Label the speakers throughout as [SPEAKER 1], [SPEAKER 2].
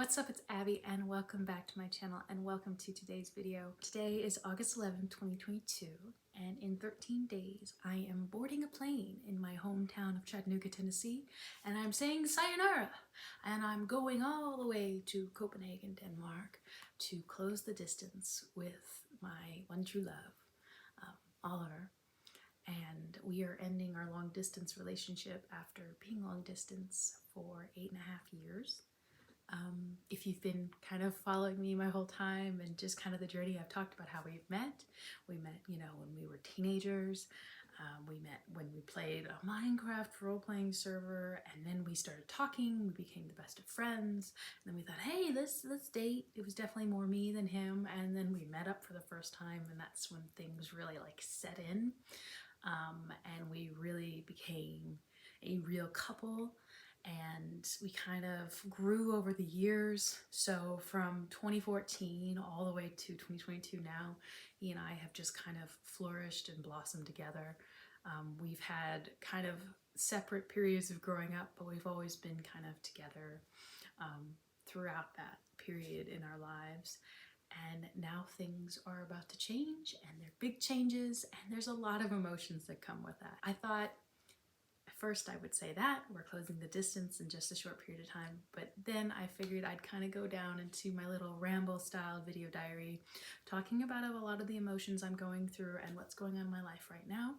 [SPEAKER 1] What's up, it's Abby and welcome back to my channel and welcome to today's video. Today is August 11th, 2022 and in 13 days I am boarding a plane in my hometown of Chattanooga, Tennessee, and I'm saying sayonara, and I'm going all the way to Copenhagen, Denmark to close the distance with my one true love, Oliver. And we are ending our long distance relationship after being long distance for 8.5 years. If you've been kind of following me my whole time and just kind of the journey, I've talked about how we've met. We met, when we were teenagers. We met when we played a Minecraft role-playing server, and then we started talking. We became the best of friends. And then we thought, hey, let's date. It was definitely more me than him. And then we met up for the first time, and that's when things really like set in. And we really became a real couple. And we kind of grew over the years. So from 2014 all the way to 2022 now, he and I have just kind of flourished and blossomed together. We've had kind of separate periods of growing up, but we've always been kind of together throughout that period in our lives. And now things are about to change, and they're big changes, and there's a lot of emotions that come with that. I thought first I would say that we're closing the distance in just a short period of time, but then I figured I'd kind of go down into my little ramble style video diary, talking about a lot of the emotions I'm going through and what's going on in my life right now.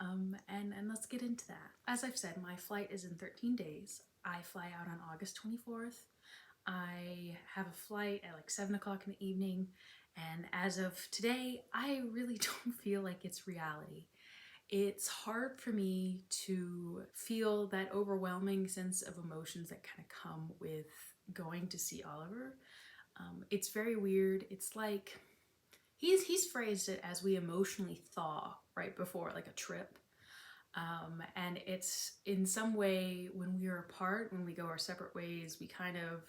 [SPEAKER 1] And let's get into that. As I've said, my flight is in 13 days. I fly out on August 24th. I have a flight at like 7 o'clock in the evening, and as of today, I really don't feel like it's reality. It's hard for me to feel that overwhelming sense of emotions that kind of come with going to see Oliver. It's very weird. It's like he's phrased it as we emotionally thaw right before like a trip. And it's in some way when we are apart, when we go our separate ways, we kind of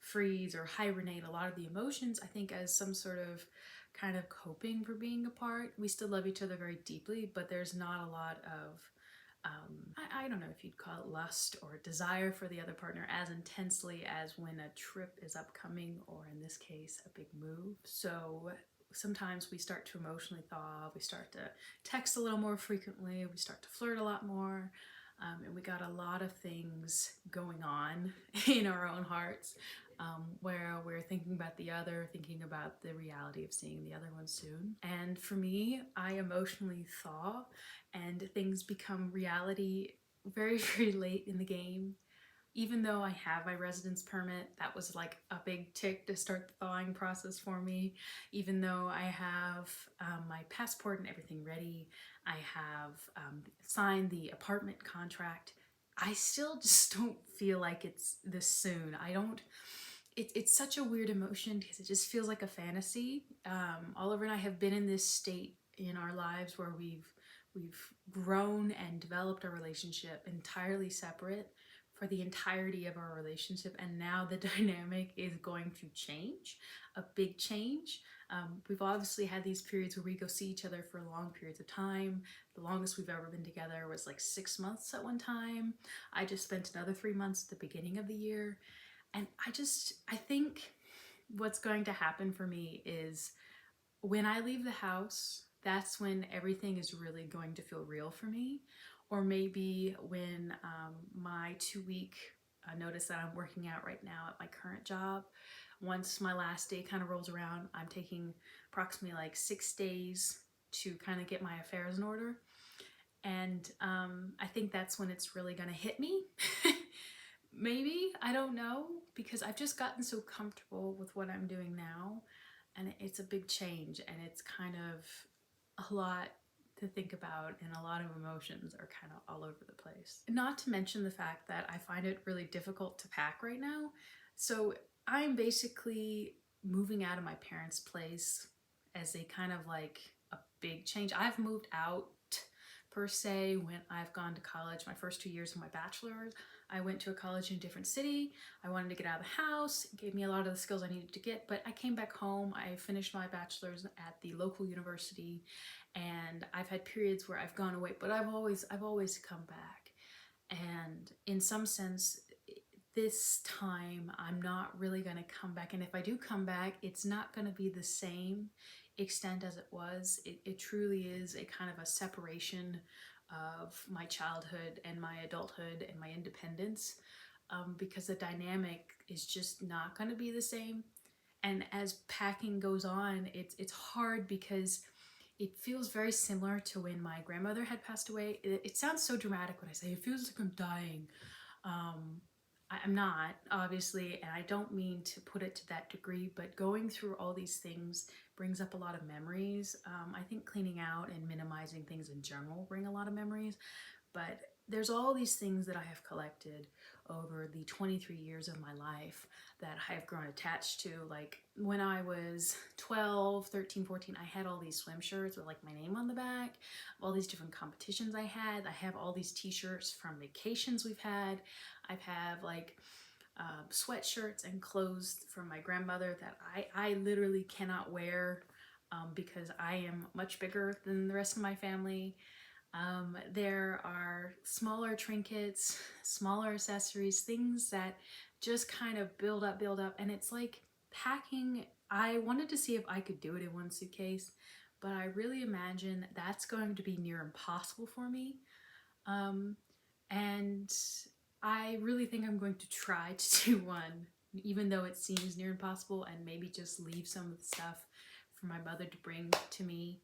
[SPEAKER 1] freeze or hibernate a lot of the emotions, I think, as some sort of kind of coping for being apart. We still love each other very deeply, but there's not a lot of I don't know if you'd call it lust or desire for the other partner as intensely as when a trip is upcoming, or in this case, a big move. So sometimes we start to emotionally thaw, we start to text a little more frequently, we start to flirt a lot more, and we got a lot of things going on in our own hearts, where we're thinking about the other, thinking about the reality of seeing the other one soon. And for me, I emotionally thaw and things become reality very, very late in the game. Even though I have my residence permit, that was like a big tick to start the thawing process for me. Even though I have my passport and everything ready, I have signed the apartment contract, I still just don't feel like it's this soon. It's such a weird emotion because it just feels like a fantasy. Oliver and I have been in this state in our lives where we've grown and developed our relationship entirely separate for the entirety of our relationship, and now the dynamic is going to change, a big change. We've obviously had these periods where we go see each other for long periods of time. The longest we've ever been together was like 6 months at one time. I just spent another 3 months at the beginning of the year. And I think what's going to happen for me is when I leave the house, that's when everything is really going to feel real for me. Or maybe when my 2-week notice that I'm working out right now at my current job, once my last day kind of rolls around, I'm taking approximately like 6 days to kind of get my affairs in order. And I think that's when it's really gonna hit me. Maybe, I don't know, because I've just gotten so comfortable with what I'm doing now, and it's a big change, and it's kind of a lot to think about, and a lot of emotions are kind of all over the place. Not to mention the fact that I find it really difficult to pack right now. So I'm basically moving out of my parents' place as a kind of like a big change. I've moved out per se when I've gone to college. My first 2 years of my bachelor's, I went to a college in a different city. I wanted to get out of the house. It gave me a lot of the skills I needed to get, but I came back home. I finished my bachelor's at the local university, and I've had periods where I've gone away, but I've always come back. And in some sense, this time I'm not really going to come back. And if I do come back, it's not going to be the same extent as it was. It truly is a kind of a separation of my childhood and my adulthood and my independence, because the dynamic is just not going to be the same. And as packing goes on, it's hard because it feels very similar to when my grandmother had passed away. It sounds so dramatic when I say it feels like I'm dying. I'm not, obviously, and I don't mean to put it to that degree, but going through all these things brings up a lot of memories. I think cleaning out and minimizing things in general bring a lot of memories, but there's all these things that I have collected over the 23 years of my life that I have grown attached to. Like when I was 12, 13, 14, I had all these swim shirts with like my name on the back, all these different competitions I had. I have all these t-shirts from vacations we've had. I have like sweatshirts and clothes from my grandmother that I literally cannot wear because I am much bigger than the rest of my family. There are smaller trinkets, smaller accessories, things that just kind of build up, and it's like packing. I wanted to see if I could do it in one suitcase, but I really imagine that's going to be near impossible for me. And I really think I'm going to try to do one, even though it seems near impossible, and maybe just leave some of the stuff for my mother to bring to me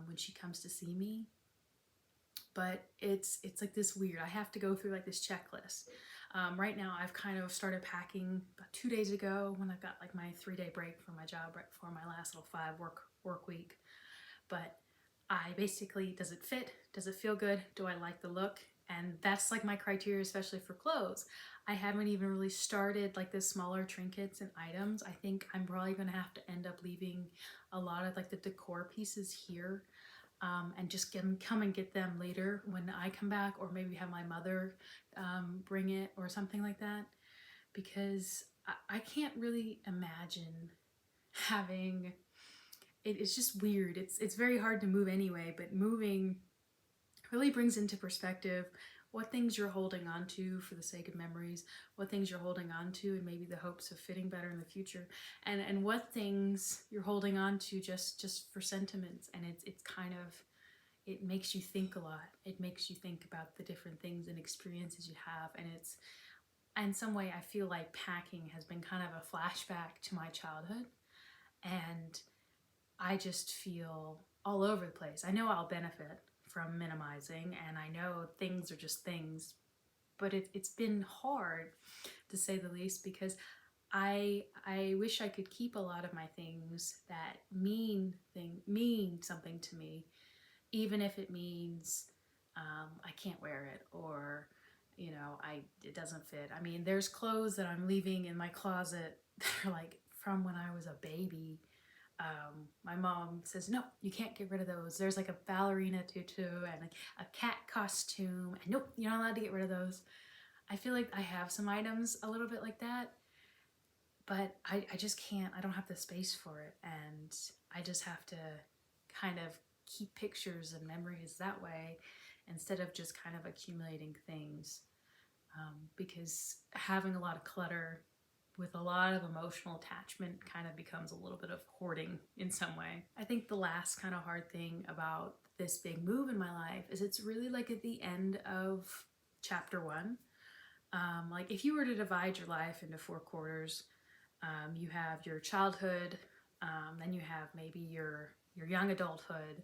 [SPEAKER 1] when she comes to see me. But it's like this weird, I have to go through like this checklist. Right now I've kind of started packing about 2 days ago when I got like my 3-day break from my job right before my last little 5 work week. But I basically, does it fit? Does it feel good? Do I like the look? And that's like my criteria, especially for clothes. I haven't even really started like the smaller trinkets and items. I think I'm probably gonna have to end up leaving a lot of like the decor pieces here, and just come and get them later when I come back, or maybe have my mother bring it or something like that, because I can't really imagine having it's just weird. It's very hard to move anyway, but moving really brings into perspective what things you're holding on to for the sake of memories, what things you're holding on to and maybe the hopes of fitting better in the future, and what things you're holding on to just for sentiments. And it's kind of, it makes you think a lot. It makes you think about the different things and experiences you have, and it's, in some way I feel like packing has been kind of a flashback to my childhood, and I just feel all over the place. I know I'll benefit from minimizing, and I know things are just things, but it's been hard, to say the least, because I wish I could keep a lot of my things that mean something to me, even if it means I can't wear it, or it doesn't fit. I mean, there's clothes that I'm leaving in my closet that are like from when I was a baby. My mom says, no, you can't get rid of those. There's like a ballerina tutu and a cat costume, and nope, you're not allowed to get rid of those. I feel like I have some items a little bit like that, but I just can't, I don't have the space for it. And I just have to kind of keep pictures and memories that way, instead of just kind of accumulating things, because having a lot of clutter with a lot of emotional attachment kind of becomes a little bit of hoarding in some way. I think the last kind of hard thing about this big move in my life is it's really like at the end of chapter 1. Like if you were to divide your life into 4 quarters, you have your childhood, then you have maybe your young adulthood,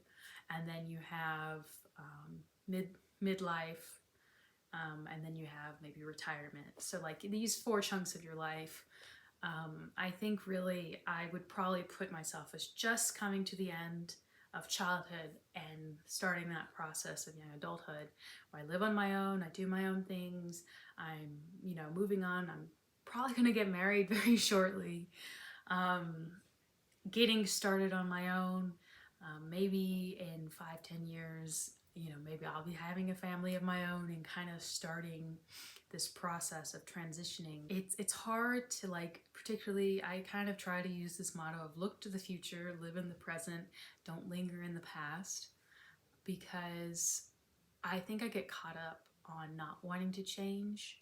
[SPEAKER 1] and then you have midlife, and then you have maybe retirement. So like these 4 chunks of your life, I think really I would probably put myself as just coming to the end of childhood and starting that process of young adulthood, where I live on my own, I do my own things, I'm moving on, I'm probably gonna get married very shortly, getting started on my own, maybe in 5-10 years, maybe I'll be having a family of my own and kind of starting this process of transitioning. It's hard to, like, particularly I kind of try to use this motto of look to the future, live in the present, don't linger in the past, because I think I get caught up on not wanting to change.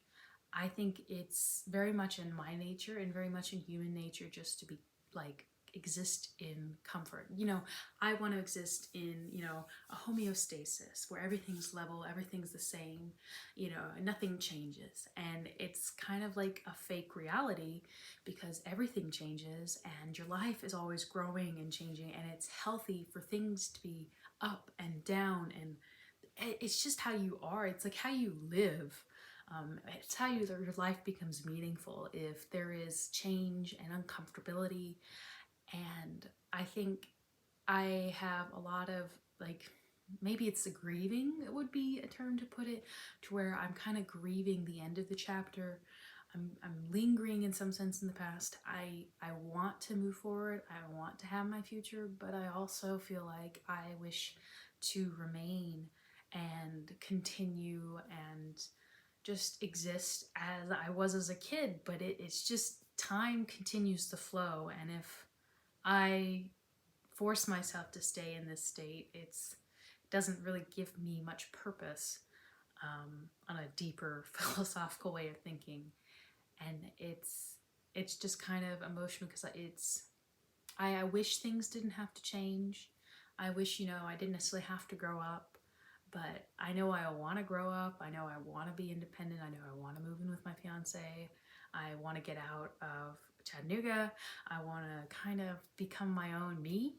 [SPEAKER 1] I think it's very much in my nature and very much in human nature just to be like exist in comfort. You know, I want to exist in, you know, a homeostasis where everything's level, everything's the same, you know, nothing changes. And it's kind of like a fake reality because everything changes and your life is always growing and changing, and it's healthy for things to be up and down, and it's just how you are. It's like how you live. It's how your life becomes meaningful if there is change and uncomfortability. And I think I have a lot of like, maybe it's the grieving, it would be a term to put it, to where I'm kind of grieving the end of the chapter. I'm lingering in some sense in the past. I want to move forward. I want to have my future, but I also feel like I wish to remain and continue and just exist as I was as a kid. But it's just time continues to flow, and if I force myself to stay in this state, it doesn't really give me much purpose on a deeper philosophical way of thinking. And it's just kind of emotional because I wish things didn't have to change. I wish, you know, I didn't necessarily have to grow up, but I know I want to grow up. I know I want to be independent. I know I want to move in with my fiance. I want to get out of Chattanooga. I want to kind of become my own me.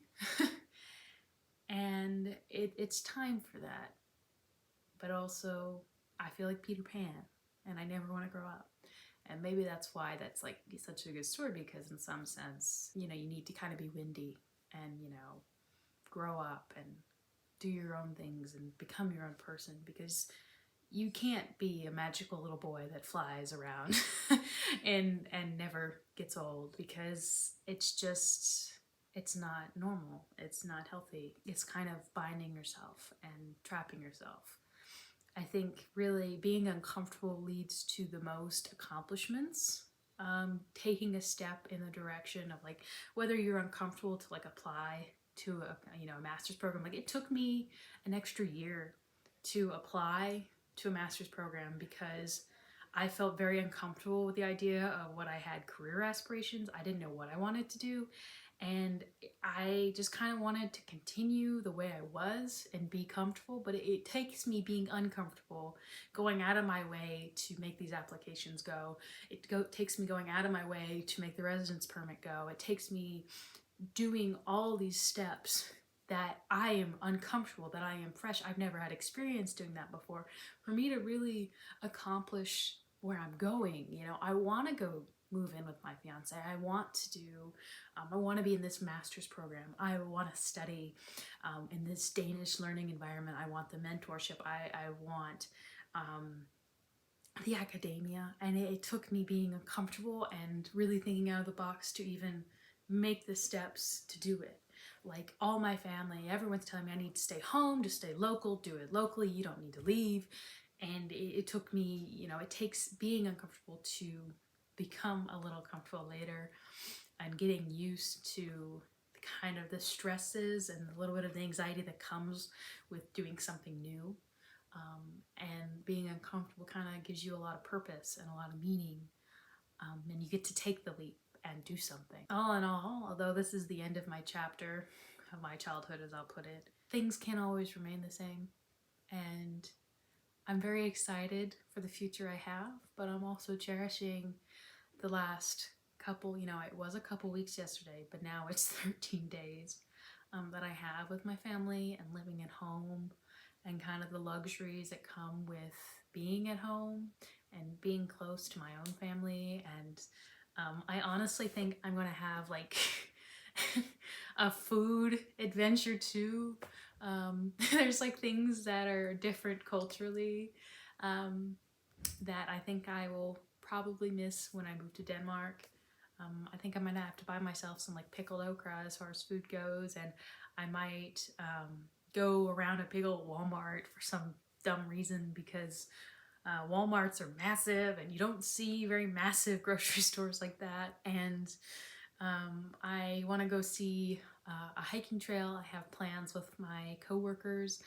[SPEAKER 1] And it's time for that. But also, I feel like Peter Pan, and I never want to grow up. And maybe that's why that's like such a good story, because in some sense, you know, you need to kind of be windy and, you know, grow up and do your own things and become your own person, because you can't be a magical little boy that flies around and never gets old, because it's not normal. It's not healthy. It's kind of binding yourself and trapping yourself. I think really being uncomfortable leads to the most accomplishments. Taking a step in the direction of like, whether you're uncomfortable to like apply to a master's program. Like, it took me an extra year to apply to a master's program because I felt very uncomfortable with the idea of what I had career aspirations. I didn't know what I wanted to do. And I just kind of wanted to continue the way I was and be comfortable, but it takes me being uncomfortable, going out of my way to make these applications go. It takes me going out of my way to make the residence permit go. It takes me doing all these steps that I am uncomfortable, that I am fresh. I've never had experience doing that before. For me to really accomplish where I'm going, you know, I want to go move in with my fiance. I want to I want to be in this master's program. I want to study in this Danish learning environment. I want the mentorship. I want the academia. And it took me being uncomfortable and really thinking out of the box to even make the steps to do it. Like, all my family, everyone's telling me I need to stay home, just stay local, do it locally, you don't need to leave. And it took me, you know, it takes being uncomfortable to become a little comfortable later, and getting used to kind of the stresses and a little bit of the anxiety that comes with doing something new. And being uncomfortable kind of gives you a lot of purpose and a lot of meaning. And you get to take the leap and do something. All in all, although this is the end of my chapter of my childhood, as I'll put it, things can't always remain the same. And I'm very excited for the future I have, but I'm also cherishing the last couple, you know, it was a couple weeks yesterday, but now it's 13 days that I have with my family and living at home, and kind of the luxuries that come with being at home and being close to my own family. And I honestly think I'm gonna have like a food adventure too. There's like things that are different culturally that I think I will probably miss when I move to Denmark. I think I might have to buy myself some like pickled okra as far as food goes, and I might go around a big old Walmart for some dumb reason, because Walmarts are massive and you don't see very massive grocery stores like that. And I want to go see a hiking trail. I have plans with my coworkers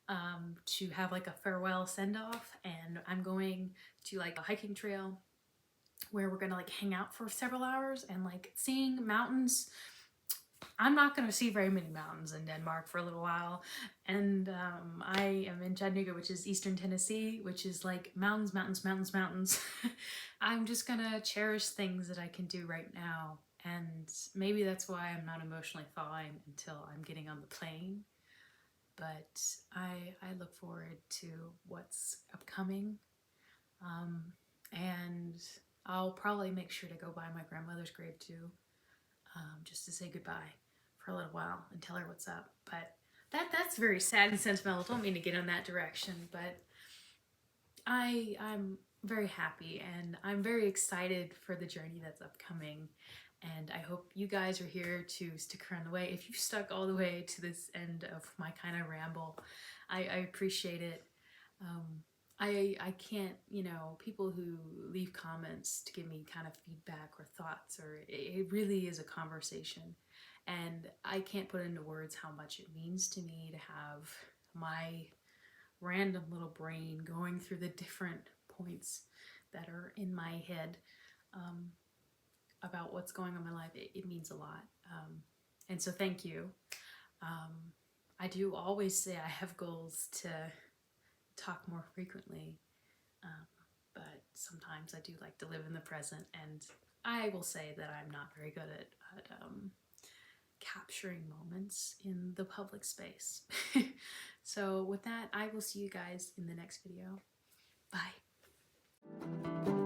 [SPEAKER 1] to have like a farewell send-off, and I'm going to like a hiking trail where we're gonna like hang out for several hours and like seeing mountains. I'm not gonna see very many mountains in Denmark for a little while, and I am in Chattanooga, which is eastern Tennessee, which is like mountains, mountains, mountains, mountains. I'm just gonna cherish things that I can do right now, and maybe that's why I'm not emotionally thawing until I'm getting on the plane. But I look forward to what's upcoming, and I'll probably make sure to go by my grandmother's grave too, just to say goodbye for a little while and tell her what's up. But that's very sad and sentimental. Don't mean to get in that direction, but I'm very happy and I'm very excited for the journey that's upcoming. And I hope you guys are here to stick around the way. If you stuck all the way to this end of my kind of ramble, I appreciate it. I can't, you know, people who leave comments to give me kind of feedback or thoughts, or it really is a conversation. And I can't put into words how much it means to me to have my random little brain going through the different points that are in my head, about what's going on in my life. It means a lot. And so thank you. I do always say I have goals to talk more frequently, but sometimes I do like to live in the present, and I will say that I'm not very good at capturing moments in the public space. So with that, I will see you guys in the next video. Bye.